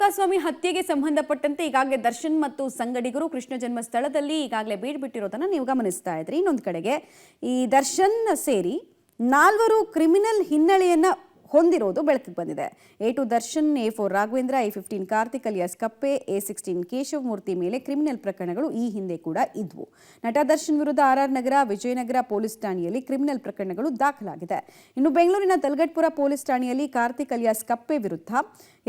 ರೇಣುಕಾಸ್ವಾಮಿ ಹತ್ಯೆಗೆ ಸಂಬಂಧಪಟ್ಟಂತೆ ಈಗಾಗಲೇ ದರ್ಶನ್ ಮತ್ತು ಸಂಗಡಿಗರು ಕೃಷ್ಣ ಜನ್ಮ ಸ್ಥಳದಲ್ಲಿ ಈಗಾಗಲೇ ಬೀಡ್ಬಿಟ್ಟಿರೋದನ್ನ ನೀವು ಗಮನಿಸ್ತಾ ಇದ್ರಿ. ಇನ್ನೊಂದು ಕಡೆಗೆ ಈ ದರ್ಶನ್ ಸೇರಿ 4 ಕ್ರಿಮಿನಲ್ ಹಿನ್ನೆಲೆಯನ್ನ ಹೊಂದಿರೋದು ಬೆಳಕಿಗೆ ಬಂದಿದೆ. A2 Darshan, A4 Raghavendra, A15 Karthik alias ಕಪ್ಪೆ, A16 ಕೇಶವಮೂರ್ತಿ ಮೇಲೆ ಕ್ರಿಮಿನಲ್ ಪ್ರಕರಣಗಳು ಈ ಹಿಂದೆ ಕೂಡ ಇದ್ವು. ನಟ ದರ್ಶನ್ ವಿರುದ್ಧ RR ನಗರ, ವಿಜಯನಗರ ಪೊಲೀಸ್ ಠಾಣೆಯಲ್ಲಿ ಕ್ರಿಮಿನಲ್ ಪ್ರಕರಣಗಳು ದಾಖಲಾಗಿದೆ. ಇನ್ನು ಬೆಂಗಳೂರಿನ ತಲಗಟ್ಪುರ ಪೊಲೀಸ್ ಠಾಣೆಯಲ್ಲಿ ಕಾರ್ತಿಕ್ ಅಲಿಯಾಸ್ ಕಪ್ಪೆ ವಿರುದ್ಧ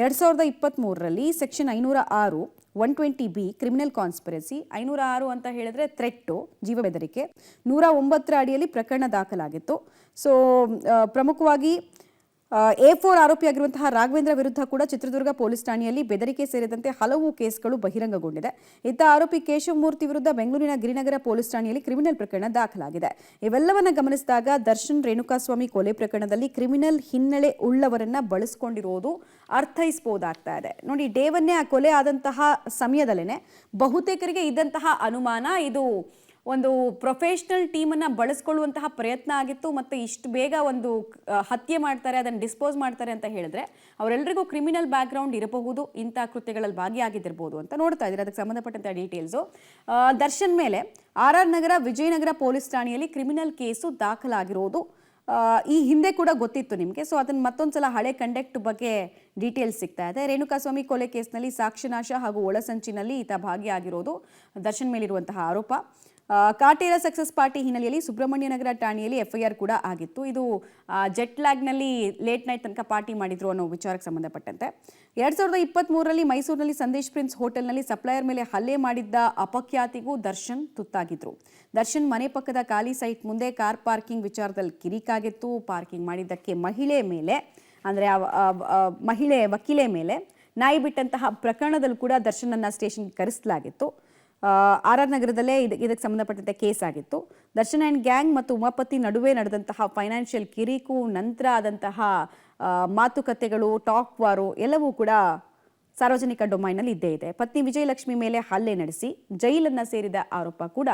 2023ರಲ್ಲಿ ಸೆಕ್ಷನ್ 506 120B ಕ್ರಿಮಿನಲ್ ಕಾನ್ಸ್ಪಿರಸಿ, 506 ಅಂತ ಹೇಳಿದ್ರೆ ಥ್ರೆಟ್ಟು, ಜೀವ ಬೆದರಿಕೆ, 109ರ ಅಡಿಯಲ್ಲಿ ಪ್ರಕರಣ ದಾಖಲಾಗಿತ್ತು. ಸೊ ಪ್ರಮುಖವಾಗಿ A4 ಆರೋಪಿಯಾಗಿರುವಂತಹ ರಾಘವೇಂದ್ರ ವಿರುದ್ಧ ಕೂಡ ಚಿತ್ರದುರ್ಗ ಪೊಲೀಸ್ ಠಾಣೆಯಲ್ಲಿ ಬೆದರಿಕೆ ಸೇರಿದಂತೆ ಹಲವು ಕೇಸ್ಗಳು ಬಹಿರಂಗಗೊಂಡಿದೆ. ಇತ್ತ ಆರೋಪಿ ಕೇಶವಮೂರ್ತಿ ವಿರುದ್ಧ ಬೆಂಗಳೂರಿನ ಗಿರಿನಗರ ಪೊಲೀಸ್ ಠಾಣೆಯಲ್ಲಿ ಕ್ರಿಮಿನಲ್ ಪ್ರಕರಣ ದಾಖಲಾಗಿದೆ. ಇವೆಲ್ಲವನ್ನ ಗಮನಿಸಿದಾಗ ದರ್ಶನ್ ರೇಣುಕಾಸ್ವಾಮಿ ಕೊಲೆ ಪ್ರಕರಣದಲ್ಲಿ ಕ್ರಿಮಿನಲ್ ಹಿನ್ನೆಲೆ ಉಳ್ಳವರನ್ನ ಬಳಸಿಕೊಂಡಿರೋದು ಅರ್ಥೈಸಬಹುದಾಗ್ತಾ ಇದೆ. ನೋಡಿ, ಡೇವನ್ನೇ ಆ ಕೊಲೆ ಆದಂತಹ ಸಮಯದಲ್ಲೇನೆ ಬಹುತೇಕರಿಗೆ ಇದ್ದಂತಹ ಅನುಮಾನ ಇದು ಒಂದು ಪ್ರೊಫೆಷನಲ್ ಟೀಮನ್ನು ಬಳಸ್ಕೊಳ್ಳುವಂತಹ ಪ್ರಯತ್ನ ಆಗಿತ್ತು. ಮತ್ತು ಇಷ್ಟು ಬೇಗ ಒಂದು ಹತ್ಯೆ ಮಾಡ್ತಾರೆ, ಅದನ್ನು ಡಿಸ್ಪೋಸ್ ಮಾಡ್ತಾರೆ ಅಂತ ಹೇಳಿದ್ರೆ ಅವರೆಲ್ಲರಿಗೂ ಕ್ರಿಮಿನಲ್ ಬ್ಯಾಕ್ಗ್ರೌಂಡ್ ಇರಬಹುದು, ಇಂಥ ಕೃತ್ಯಗಳಲ್ಲಿ ಭಾಗಿಯಾಗಿದ್ದಿರ್ಬೋದು ಅಂತ ನೋಡ್ತಾ ಇದ್ದಾರೆ. ಅದಕ್ಕೆ ಸಂಬಂಧಪಟ್ಟಂಥ ಡೀಟೇಲ್ಸು ದರ್ಶನ್ ಮೇಲೆ RR ನಗರ, ವಿಜಯನಗರ ಪೊಲೀಸ್ ಠಾಣೆಯಲ್ಲಿ ಕ್ರಿಮಿನಲ್ ಕೇಸು ದಾಖಲಾಗಿರೋದು ಈ ಹಿಂದೆ ಕೂಡ ಗೊತ್ತಿತ್ತು ನಿಮಗೆ. ಸೊ ಅದನ್ನು ಮತ್ತೊಂದ್ಸಲ ಹಳೆ ಕಂಡಕ್ಟ್ ಬಗ್ಗೆ ಡೀಟೇಲ್ಸ್ ಸಿಗ್ತಾ ಇದೆ. ರೇಣುಕಾಸ್ವಾಮಿ ಕೊಲೆ ಕೇಸ್ನಲ್ಲಿ ಸಾಕ್ಷ್ಯನಾಶ ಹಾಗೂ ಒಳಸಂಚಿನಲ್ಲಿ ಈತ ಭಾಗಿಯಾಗಿರೋದು ದರ್ಶನ್ ಮೇಲಿರುವಂತಹ ಆರೋಪ. ಕಾಟೇರ ಸಕ್ಸಸ್ ಪಾರ್ಟಿ ಹಿನ್ನೆಲೆಯಲ್ಲಿ ಸುಬ್ರಹ್ಮಣ್ಯ ನಗರ ಠಾಣೆಯಲ್ಲಿ FIR ಕೂಡ ಆಗಿತ್ತು. ಇದು ಜೆಟ್ ಲ್ಯಾಗ್ನಲ್ಲಿ ಲೇಟ್ ನೈಟ್ ತನಕ ಪಾರ್ಟಿ ಮಾಡಿದ್ರು ಅನ್ನೋ ವಿಚಾರಕ್ಕೆ ಸಂಬಂಧಪಟ್ಟಂತೆ 2023ರಲ್ಲಿ ಮೈಸೂರಿನಲ್ಲಿ ಸಂದೇಶ್ ಪ್ರಿನ್ಸ್ ಹೋಟೆಲ್ನಲ್ಲಿ ಸಪ್ಲೈಯರ್ ಮೇಲೆ ಹಲ್ಲೆ ಮಾಡಿದ್ದ ಅಪಖ್ಯಾತಿಗೂ ದರ್ಶನ್ ತುತ್ತಾಗಿದ್ರು. ದರ್ಶನ್ ಮನೆ ಪಕ್ಕದ ಖಾಲಿ ಸೈಟ್ ಮುಂದೆ ಕಾರ್ ಪಾರ್ಕಿಂಗ್ ವಿಚಾರದಲ್ಲಿ ಕಿರಿಕಾಗಿತ್ತು. ಪಾರ್ಕಿಂಗ್ ಮಾಡಿದ್ದಕ್ಕೆ ಮಹಿಳೆ ಮೇಲೆ, ಅಂದರೆ ಮಹಿಳೆ ವಕೀಲೆ ಮೇಲೆ ನಾಯಿ ಬಿಟ್ಟಂತಹ ಪ್ರಕರಣದಲ್ಲೂ ಕೂಡ ದರ್ಶನನ್ನ ಸ್ಟೇಷನ್ಗೆ ಕರೆಸಲಾಗಿತ್ತು. RR ನಗರದಲ್ಲೇ ಇದಕ್ಕೆ ಸಂಬಂಧಪಟ್ಟಂತೆ ಕೇಸ್ ಆಗಿತ್ತು. ದರ್ಶನ್ ಆ್ಯಂಡ್ ಗ್ಯಾಂಗ್ ಮತ್ತು ಉಮಾಪತಿ ನಡುವೆ ನಡೆದಂತಹ ಫೈನಾನ್ಷಿಯಲ್ ಕಿರಿಕು, ನಂತರ ಆದಂತಹ ಮಾತುಕತೆಗಳು, ಟಾಕ್ ವಾರು ಎಲ್ಲವೂ ಕೂಡ ಸಾರ್ವಜನಿಕ ಡೊಮೈನಲ್ಲಿ ಇದ್ದೇ ಇದೆ. ಪತ್ನಿ ವಿಜಯಲಕ್ಷ್ಮಿ ಮೇಲೆ ಹಲ್ಲೆ ನಡೆಸಿ ಜೈಲನ್ನು ಸೇರಿದ ಆರೋಪ ಕೂಡ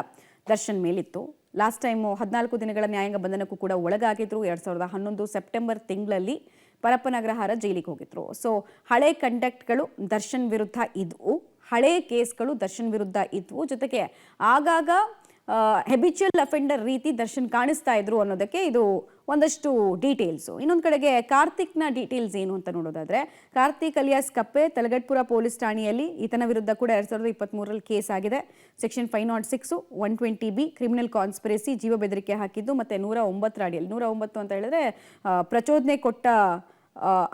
ದರ್ಶನ್ ಮೇಲಿತ್ತು. ಲಾಸ್ಟ್ ಟೈಮು 14 ದಿನಗಳ ನ್ಯಾಯಾಂಗ ಬಂಧನಕ್ಕೂ ಕೂಡ ಒಳಗಾಗಿದ್ರು. 2011 ಸೆಪ್ಟೆಂಬರ್ ತಿಂಗಳಲ್ಲಿ ಪರಪ್ಪನಗ್ರಹಾರ ಜೈಲಿಗೆ ಹೋಗಿದ್ರು. ಸೊ ಹಳೆ ಕಂಡಕ್ಟ್ಗಳು ದರ್ಶನ್ ವಿರುದ್ಧ ಇದ್ವು, ಹಳೆ ಕೇಸ್ಗಳು ದರ್ಶನ್ ವಿರುದ್ಧ ಇದ್ವು. ಜೊತೆಗೆ ಆಗಾಗ ಹೆಬಿಚುವಲ್ ಅಫೆಂಡರ್ ರೀತಿ ದರ್ಶನ್ ಕಾಣಿಸ್ತಾ ಇದ್ರು ಅನ್ನೋದಕ್ಕೆ ಇದು ಒಂದಷ್ಟು ಡೀಟೇಲ್ಸು. ಇನ್ನೊಂದು ಕಡೆಗೆ ಕಾರ್ತಿಕ್ನ ಡೀಟೇಲ್ಸ್ ಏನು ಅಂತ ನೋಡೋದಾದ್ರೆ, ಕಾರ್ತಿಕ್ ಅಲಿಯಾಸ್ ಕಪ್ಪೆ ತಲಗಟ್ಪುರ ಪೊಲೀಸ್ ಠಾಣೆಯಲ್ಲಿ ಈತನ ವಿರುದ್ಧ ಕೂಡ 2023ರಲ್ಲಿ ಕೇಸ್ ಆಗಿದೆ. ಸೆಕ್ಷನ್ 506 120B ಕ್ರಿಮಿನಲ್ ಕಾನ್ಸ್ಪಿರಸಿ, ಜೀವ ಬೆದರಿಕೆ ಹಾಕಿದ್ದು, ಮತ್ತೆ 109ರ ಅಡಿಯಲ್ಲಿ, 109 ಅಂತ ಹೇಳಿದ್ರೆ ಪ್ರಚೋದನೆ ಕೊಟ್ಟ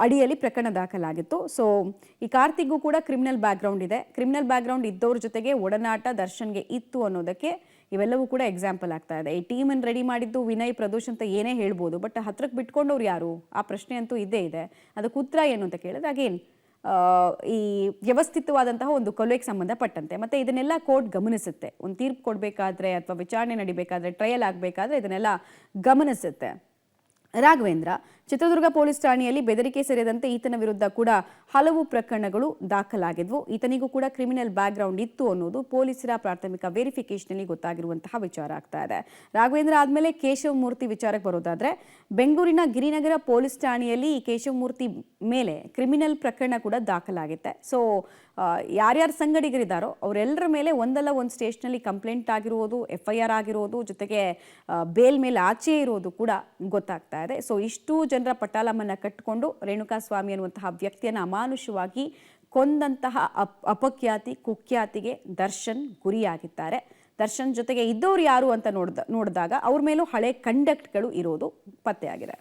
ಅಡಿಯಲ್ಲಿ ಪ್ರಕರಣ ದಾಖಲಾಗಿತ್ತು. ಸೊ ಈ ಕಾರ್ತಿಕ್ಗೂ ಕೂಡ ಕ್ರಿಮಿನಲ್ ಬ್ಯಾಕ್ಗ್ರೌಂಡ್ ಇದೆ. ಕ್ರಿಮಿನಲ್ ಬ್ಯಾಕ್ಗ್ರೌಂಡ್ ಇದ್ದವ್ರ ಜೊತೆಗೆ ಒಡನಾಟ ದರ್ಶನ್ಗೆ ಇತ್ತು ಅನ್ನೋದಕ್ಕೆ ಇವೆಲ್ಲವೂ ಕೂಡ ಎಕ್ಸಾಂಪಲ್ ಆಗ್ತಾ ಇದೆ. ಈ ಟೀಮನ್ನು ರೆಡಿ ಮಾಡಿದ್ದು ವಿನಯ್, ಪ್ರದೋಷ್ ಅಂತ ಏನೇ ಹೇಳ್ಬೋದು, ಬಟ್ ಹತ್ರಕ್ಕೆ ಬಿಟ್ಕೊಂಡವ್ರು ಯಾರು, ಆ ಪ್ರಶ್ನೆ ಅಂತೂ ಇದ್ದೇ ಇದೆ. ಅದಕ್ಕೆ ಉತ್ತರ ಏನು ಅಂತ ಕೇಳಿದ್ರೆ ಅಗೇನ್ ಈ ವ್ಯವಸ್ಥಿತವಾದಂತಹ ಒಂದು ಕೊಲೆಗೆ ಸಂಬಂಧಪಟ್ಟಂತೆ. ಮತ್ತೆ ಇದನ್ನೆಲ್ಲ ಕೋರ್ಟ್ ಗಮನಿಸುತ್ತೆ. ಒಂದು ತೀರ್ಪು ಕೊಡಬೇಕಾದ್ರೆ ಅಥವಾ ವಿಚಾರಣೆ ನಡಿಬೇಕಾದ್ರೆ, ಟ್ರಯಲ್ ಆಗಬೇಕಾದ್ರೆ ಇದನ್ನೆಲ್ಲ ಗಮನಿಸುತ್ತೆ. ರಾಘವೇಂದ್ರ ಚಿತ್ರದುರ್ಗ ಪೊಲೀಸ್ ಠಾಣೆಯಲ್ಲಿ ಬೆದರಿಕೆ ಸೇರಿದಂತೆ ಈತನ ವಿರುದ್ಧ ಕೂಡ ಹಲವು ಪ್ರಕರಣಗಳು ದಾಖಲಾಗಿದ್ವು. ಈತನಿಗೂ ಕೂಡ ಕ್ರಿಮಿನಲ್ ಬ್ಯಾಕ್ಗ್ರೌಂಡ್ ಇತ್ತು ಅನ್ನೋದು ಪೊಲೀಸರ ಪ್ರಾಥಮಿಕ ವೆರಿಫಿಕೇಶನ್ನಲ್ಲಿ ಗೊತ್ತಾಗಿರುವಂತಹ ವಿಚಾರ ಆಗ್ತಾ ಇದೆ. ರಾಘವೇಂದ್ರ ಆದಮೇಲೆ ಕೇಶವಮೂರ್ತಿ ವಿಚಾರಕ್ಕೆ ಬರೋದಾದ್ರೆ, ಬೆಂಗಳೂರಿನ ಗಿರಿನಗರ ಪೊಲೀಸ್ ಠಾಣೆಯಲ್ಲಿ ಈ ಕೇಶವಮೂರ್ತಿ ಮೇಲೆ ಕ್ರಿಮಿನಲ್ ಪ್ರಕರಣ ಕೂಡ ದಾಖಲಾಗಿದೆ. ಸೊ ಯಾರ್ಯಾರು ಸಂಗಡಿಗರಿದ್ದಾರೋ ಅವರೆಲ್ಲರ ಮೇಲೆ ಒಂದಲ್ಲ ಒಂದು ಸ್ಟೇಷನಲ್ಲಿ ಕಂಪ್ಲೇಂಟ್ ಆಗಿರೋದು, FIR ಆಗಿರೋದು, ಜೊತೆಗೆ ಬೇಲ್ ಮೇಲೆ ಆಚೆ ಇರೋದು ಕೂಡ ಗೊತ್ತಾಗ್ತಾ ಇದೆ. ಸೊ ಇಷ್ಟು ಜನರ ಪಟಾಲಮನ್ನ ಕಟ್ಟಿಕೊಂಡು ರೇಣುಕಾಸ್ವಾಮಿ ಅನ್ನುವಂತಹ ವ್ಯಕ್ತಿಯನ್ನು ಅಮಾನುಷವಾಗಿ ಕೊಂದಂತಹ ಅಪಖ್ಯಾತಿ, ಕುಖ್ಯಾತಿಗೆ ದರ್ಶನ್ ಗುರಿಯಾಗಿದ್ದಾರೆ. ದರ್ಶನ್ ಜೊತೆಗೆ ಇದ್ದವ್ರು ಯಾರು ಅಂತ ನೋಡಿದಾಗ ಅವ್ರ ಮೇಲೂ ಹಳೆ ಕಂಡಕ್ಟ್ಗಳು ಇರೋದು ಪತ್ತೆಯಾಗಿದೆ.